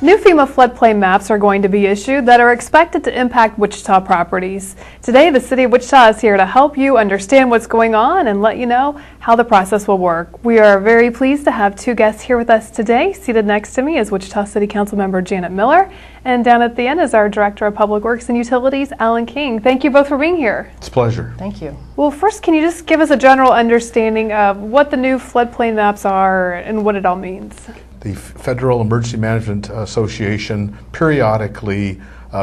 New FEMA floodplain maps are going to be issued that are expected to impact Wichita properties. Today, the City of Wichita is here to help you understand what's going on and let you know how the process will work. We are very pleased to have two guests here with us today. Seated next to me is Wichita City Council Member Janet Miller, and down at the end is our Director of Public Works and Utilities, Alan King. Thank you both for being here. It's a pleasure. Thank you. Well, first, can you just give us a general understanding of what the new floodplain maps are and what it all means? The Federal Emergency Management Association periodically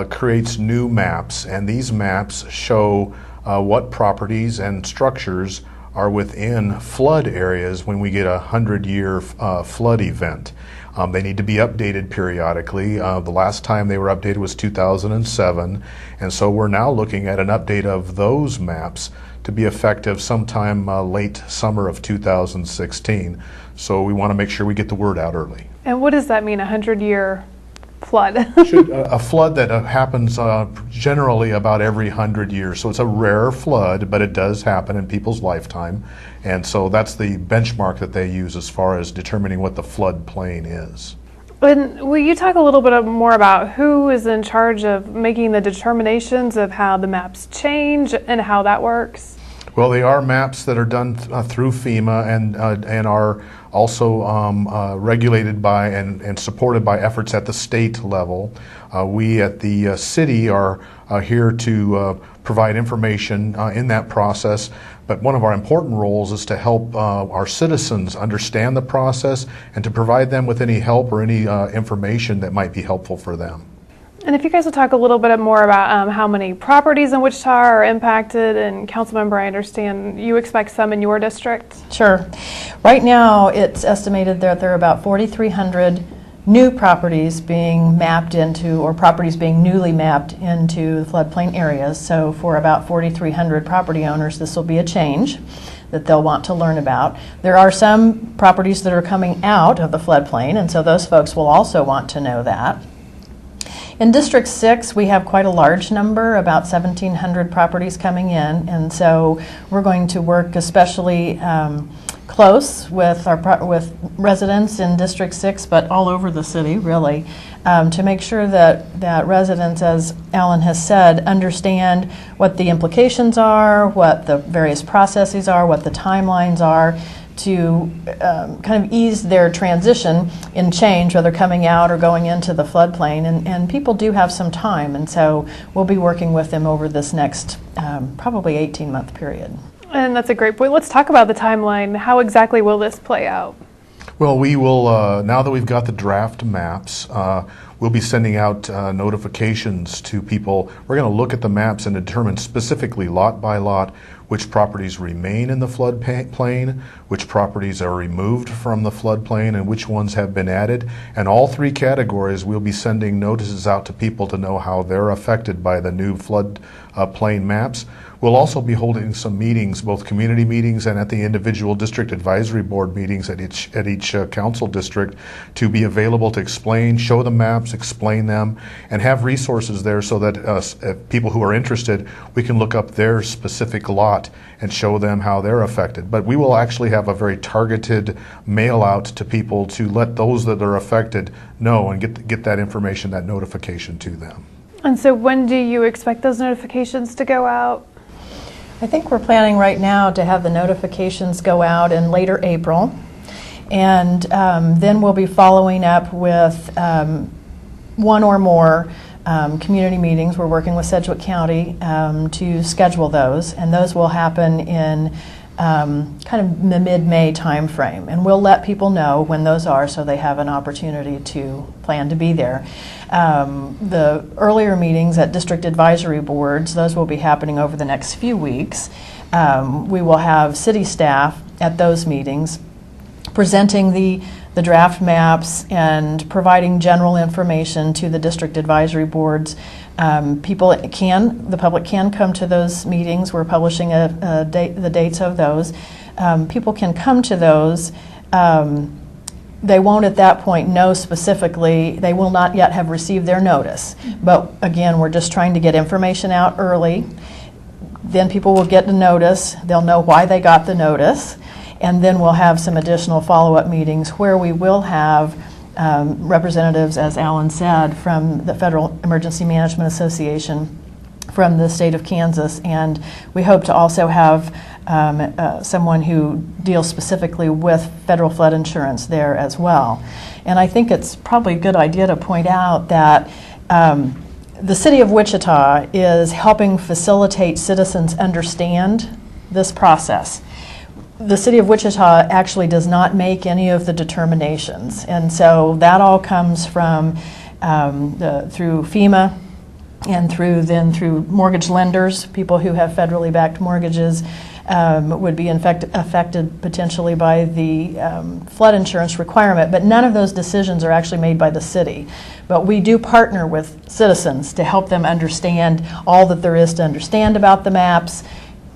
creates new maps, and these maps show what properties and structures are within flood areas when we get a 100-year flood event. They need to be updated periodically. The last time they were updated was 2007, and so we're now looking at an update of those maps to be effective sometime late summer of 2016. So we want to make sure we get the word out early. And what does that mean, a 100-year flood? A flood that happens generally about every 100 years. So it's a rare flood, but it does happen in people's lifetime. And so that's the benchmark that they use as far as determining what the floodplain is. And will you talk a little bit more about who is in charge of making the determinations of how the maps change and how that works? Well, they are maps that are done through FEMA and are also regulated by and supported by efforts at the state level. We at the city are here to provide information in that process, but one of our important roles is to help our citizens understand the process and to provide them with any help or any information that might be helpful for them. And if you guys will talk a little bit more about how many properties in Wichita are impacted, and Councilmember, I understand you expect some in your district? Sure. Right now, it's estimated that there are about 4,300 new properties being mapped into, or properties being newly mapped into the floodplain areas. So for about 4,300 property owners, this will be a change that they'll want to learn about. There are some properties that are coming out of the floodplain, and so those folks will also want to know that. In District 6, we have quite a large number, about 1,700 properties coming in, and so we're going to work especially close with with residents in District 6, but all over the city, really, to make sure that residents, as Alan has said, understand what the implications are, what the various processes are, what the timelines are, to kind of ease their transition in change, whether coming out or going into the floodplain. And people do have some time, and so we'll be working with them over this next probably 18-month period. And that's a great point. Let's talk about the timeline. How exactly will this play out? Well, we will, now that we've got the draft maps, we'll be sending out notifications to people. We're going to look at the maps and determine specifically lot by lot which properties remain in the floodplain, which properties are removed from the floodplain, and which ones have been added. And all three categories, we'll be sending notices out to people to know how they're affected by the new floodplain maps. We'll also be holding some meetings, both community meetings and at the individual district advisory board meetings at each council district, to be available to explain, show the maps, explain them, and have resources there so that people who are interested, we can look up their specific lot and show them how they're affected. But we will actually have a very targeted mail out to people to let those that are affected know and get that information, that notification to them. And so when do you expect those notifications to go out? I think we're planning right now to have the notifications go out in later April, and then we'll be following up with one or more community meetings. We're working with Sedgwick County to schedule those, and those will happen in kind of the mid-May time frame, and we'll let people know when those are so they have an opportunity to plan to be there. The earlier meetings at district advisory boards, those will be happening over the next few weeks. We will have city staff at those meetings presenting the draft maps and providing general information to the district advisory boards. The public can come to those meetings. We're publishing the dates of those. People can come to those. They won't at that point know specifically, they will not yet have received their notice. But again, we're just trying to get information out early. Then people will get the notice, they'll know why they got the notice, and then we'll have some additional follow-up meetings where we will have representatives, as Alan said, from the Federal Emergency Management Association, from the state of Kansas, and we hope to also have someone who deals specifically with federal flood insurance there as well. And I think it's probably a good idea to point out that the city of Wichita is helping facilitate citizens understand this process. The city of Wichita actually does not make any of the determinations, and so that all comes from through FEMA and through mortgage lenders. People who have federally backed mortgages would be affected potentially by the flood insurance requirement, but none of those decisions are actually made by the city. But we do partner with citizens to help them understand all that there is to understand about the maps,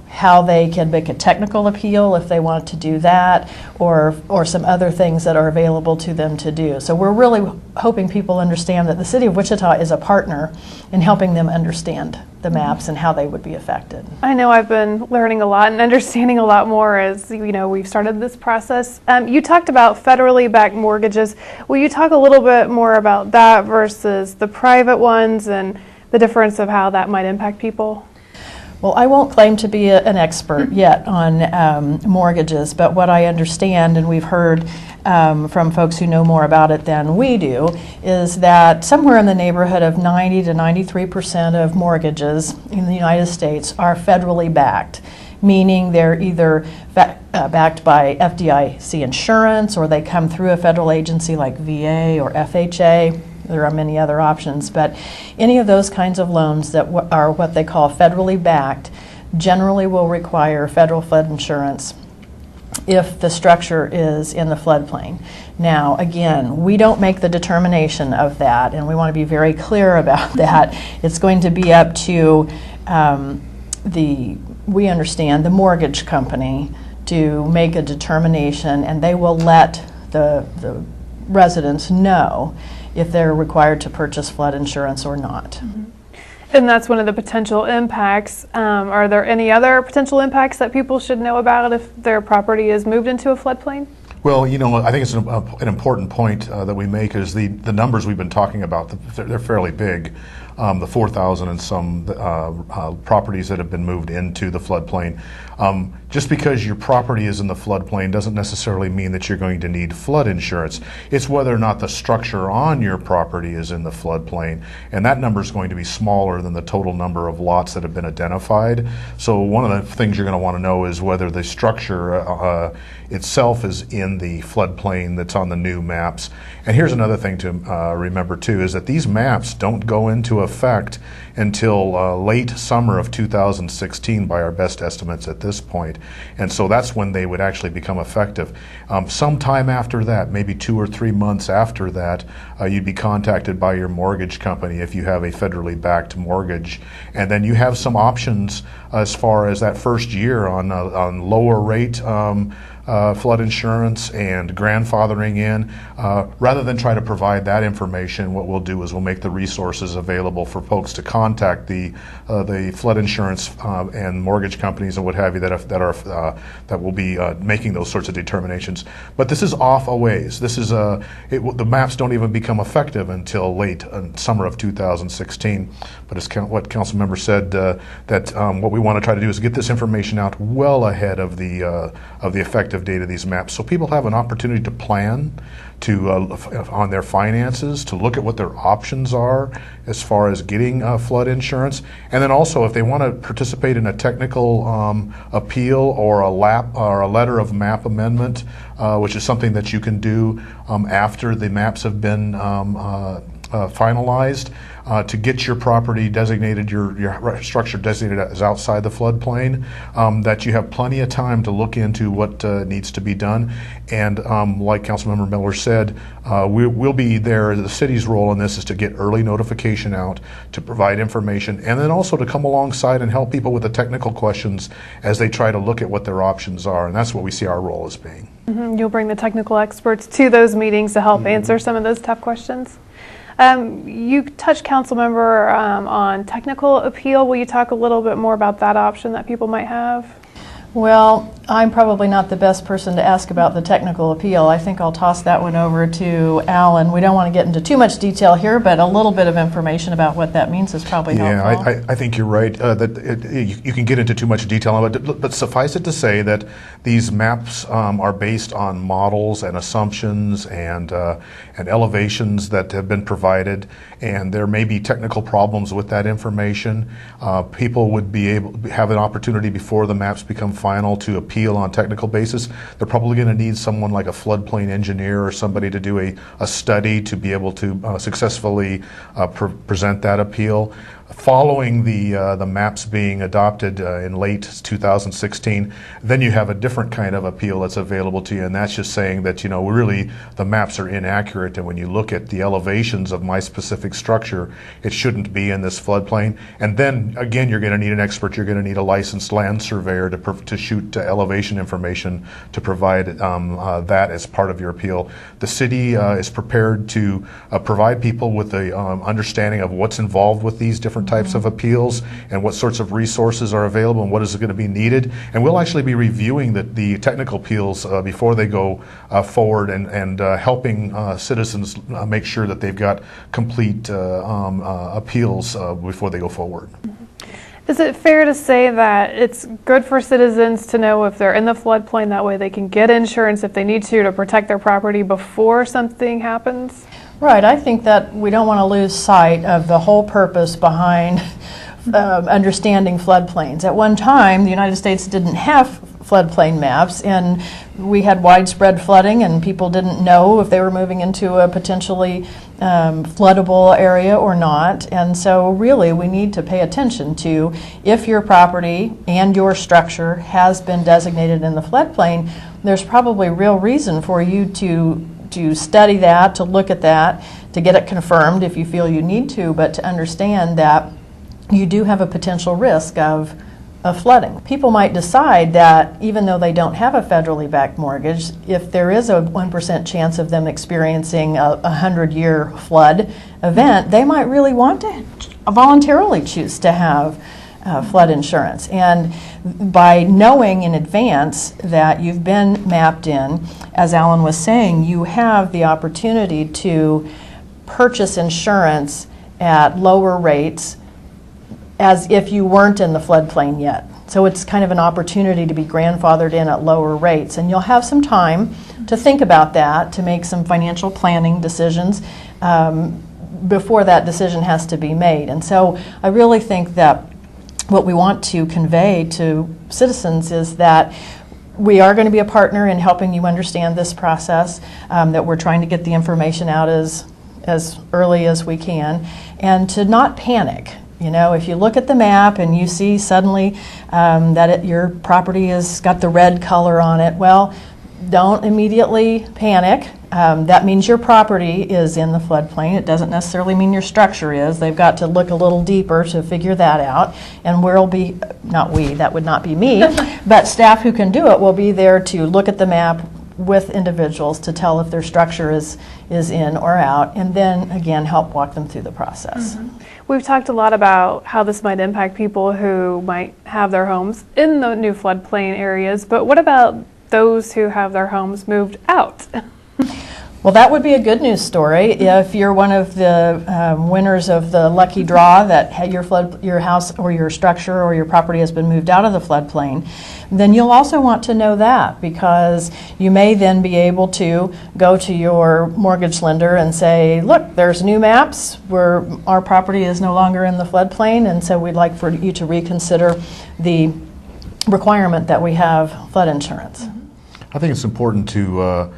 how they can make a technical appeal if they want to do that, or some other things that are available to them to do. So we're really hoping people understand that the city of Wichita is a partner in helping them understand the maps and how they would be affected. I know I've been learning a lot and understanding a lot more as we've started this process. You talked about federally backed mortgages. Will you talk a little bit more about that versus the private ones and the difference of how that might impact people? Well, I won't claim to be an expert yet on mortgages, but what I understand, and we've heard from folks who know more about it than we do, is that somewhere in the neighborhood of 90 to 93% of mortgages in the United States are federally backed, meaning they're either backed by FDIC insurance, or they come through a federal agency like VA or FHA. There are many other options, but any of those kinds of loans that are what they call federally backed generally will require federal flood insurance if the structure is in the floodplain. Now, again, we don't make the determination of that, and we want to be very clear about that. It's going to be up to we understand, the mortgage company to make a determination, and they will let the residents know if they're required to purchase flood insurance or not. Mm-hmm. And that's one of the potential impacts. Are there any other potential impacts that people should know about if their property is moved into a floodplain? Well, I think it's an important point that we make is the numbers we've been talking about. They're fairly big. The 4,000 and some properties that have been moved into the floodplain. Just because your property is in the floodplain doesn't necessarily mean that you're going to need flood insurance. It's whether or not the structure on your property is in the floodplain, and that number is going to be smaller than the total number of lots that have been identified. So one of the things you're going to want to know is whether the structure itself is in the floodplain that's on the new maps. And here's another thing to remember too, is that these maps don't go into effect until late summer of 2016 by our best estimates at this point. And so that's when they would actually become effective. Sometime after that, maybe 2 or 3 months after that, you'd be contacted by your mortgage company if you have a federally backed mortgage. And then you have some options as far as that first year on lower rate flood insurance and grandfathering in. Rather than try to provide that information, what we'll do is we'll make the resources available for folks to contact the flood insurance and mortgage companies and what have you that will be making those sorts of determinations. But this is off a ways. This is the maps don't even become effective until late summer of 2016. But as what council member said, that what we want to try to do is get this information out well ahead of the effective date of these maps, so people have an opportunity to plan on their finances, to look at what their options are as far as getting flood insurance, and then also if they want to participate in a technical appeal or a letter of map amendment, which is something that you can do after the maps have been finalized, to get your property designated, your structure designated as outside the floodplain, that you have plenty of time to look into what needs to be done. And like Councilmember Miller said, we'll be there. The city's role in this is to get early notification out, to provide information, and then also to come alongside and help people with the technical questions as they try to look at what their options are. And that's what we see our role as being. Mm-hmm. You'll bring the technical experts to those meetings to help answer some of those tough questions. You touched, Councilmember, on technical appeal. Will you talk a little bit more about that option that people might have? Well, I'm probably not the best person to ask about the technical appeal. I think I'll toss that one over to Alan. We don't want to get into too much detail here, but a little bit of information about what that means is probably helpful. Yeah, I think you're right that you can get into too much detail on it, but suffice it to say that these maps are based on models and assumptions and elevations that have been provided, and there may be technical problems with that information. People would be able to have an opportunity before the maps become final to appeal on technical basis. They're probably going to need someone like a floodplain engineer or somebody to do a study to be able to successfully present that appeal. Following the maps being adopted in late 2016, then you have a different kind of appeal that's available to you, and that's just saying that, really the maps are inaccurate, and when you look at the elevations of my specific structure, it shouldn't be in this floodplain. And then again, you're going to need an expert. You're going to need a licensed land surveyor to shoot elevation information to provide that as part of your appeal. The city is prepared to provide people with the understanding of what's involved with these different types of appeals and what sorts of resources are available and what is going to be needed. And we'll actually be reviewing the technical appeals before they go forward and helping citizens make sure that they've got complete appeals before they go forward. Is it fair to say that it's good for citizens to know if they're in the floodplain? That way they can get insurance if they need to protect their property before something happens? Right. I think that we don't want to lose sight of the whole purpose behind understanding floodplains. At one time, the United States didn't have floodplain maps, and we had widespread flooding, and people didn't know if they were moving into a potentially floodable area or not. And so really we need to pay attention to if your property and your structure has been designated in the floodplain, there's probably real reason for you to study that, to look at that, to get it confirmed if you feel you need to, but to understand that you do have a potential risk of flooding. People might decide that even though they don't have a federally backed mortgage, if there is a 1% chance of them experiencing a 100-year flood event, they might really want to voluntarily choose to have flood insurance. And by knowing in advance that you've been mapped in, as Alan was saying, you have the opportunity to purchase insurance at lower rates as if you weren't in the floodplain yet. So it's kind of an opportunity to be grandfathered in at lower rates. And you'll have some time to think about that, to make some financial planning decisions before that decision has to be made. And so I really think that what we want to convey to citizens is that we are going to be a partner in helping you understand this process, that we're trying to get the information out as early as we can, and to not panic. If you look at the map and you see suddenly that your property has got the red color on it, well, don't immediately panic. That means your property is in the floodplain. It doesn't necessarily mean your structure is. They've got to look a little deeper to figure that out. And we'll be, not we, that would not be me, but staff who can do it will be there to look at the map with individuals to tell if their structure is in or out, and then again help walk them through the process. Mm-hmm. We've talked a lot about how this might impact people who might have their homes in the new floodplain areas, but what about those who have their homes moved out? Well, that would be a good news story if you're one of the winners of the lucky draw that your house or your structure or your property has been moved out of the floodplain. Then you'll also want to know that, because you may then be able to go to your mortgage lender and say, look, there's new maps where our property is no longer in the floodplain, and so we'd like for you to reconsider the requirement that we have flood insurance. I think it's important to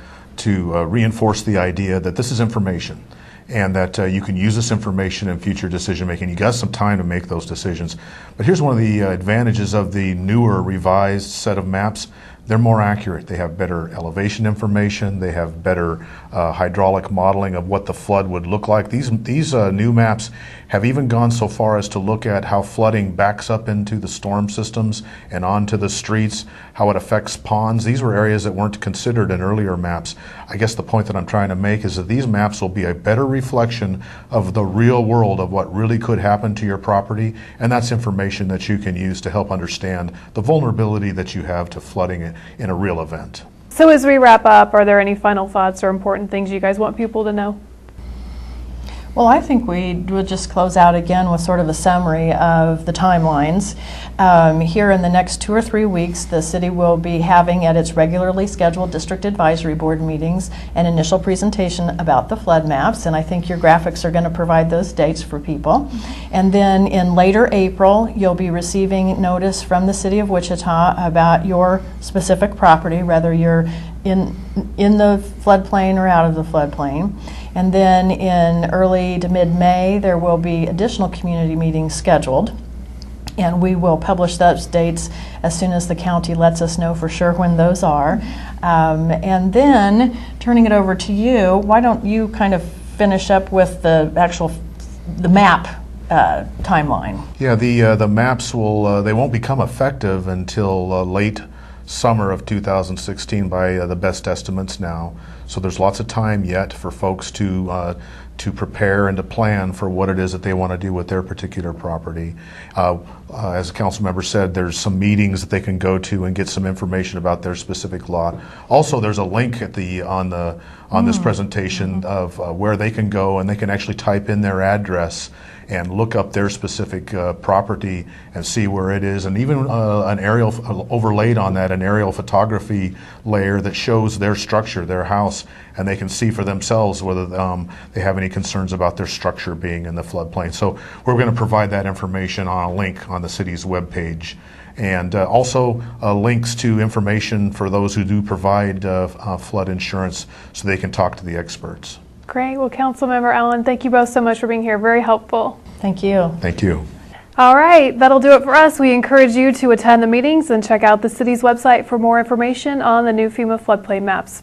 reinforce the idea that this is information, and that you can use this information in future decision making. You got some time to make those decisions. But here's one of the advantages of the newer revised set of maps. they're more accurate. They have better elevation information. They have better hydraulic modeling of what the flood would look like. These new maps have even gone so far as to look at how flooding backs up into the storm systems and onto the streets, how it affects ponds. These were areas that weren't considered in earlier maps. I guess the point that I'm trying to make is that these maps will be a better reflection of the real world of what really could happen to your property, and that's information that you can use to help understand the vulnerability that you have to flooding in a real event. So as we wrap up, are there any final thoughts or important things you guys want people to know? Well, I think we would just close out again with sort of a summary of the timelines. Here in the next 2 or 3 weeks, the city will be having at its regularly scheduled district advisory board meetings an initial presentation about the flood maps, and I think your graphics are going to provide those dates for people. And then in later April, you'll be receiving notice from the city of Wichita about your specific property, whether you're in the floodplain or out of the floodplain. And then in early to mid-May, there will be additional community meetings scheduled. And we will publish those dates as soon as the county lets us know for sure when those are. And then, turning it over to you, why don't you kind of finish up with the map timeline? Yeah, the maps they won't become effective until late summer of 2016 by the best estimates now. So there's lots of time yet for folks to prepare and to plan for what it is that they want to do with their particular property. As a council member said, there's some meetings that they can go to and get some information about their specific lot. Also, there's a link at on this presentation of where they can go, and they can actually type in their address and look up their specific property and see where it is, and even an aerial overlaid on that, an aerial photography layer that shows their structure, their house, and they can see for themselves whether they have any concerns about their structure being in the floodplain. So we're going to provide that information on a link on the city's webpage, and also links to information for those who do provide flood insurance so they can talk to the experts. Great. Well, Councilmember Allen, thank you both so much for being here. Very helpful. Thank you. Thank you. All right, that'll do it for us. We encourage you to attend the meetings and check out the city's website for more information on the new FEMA floodplain maps.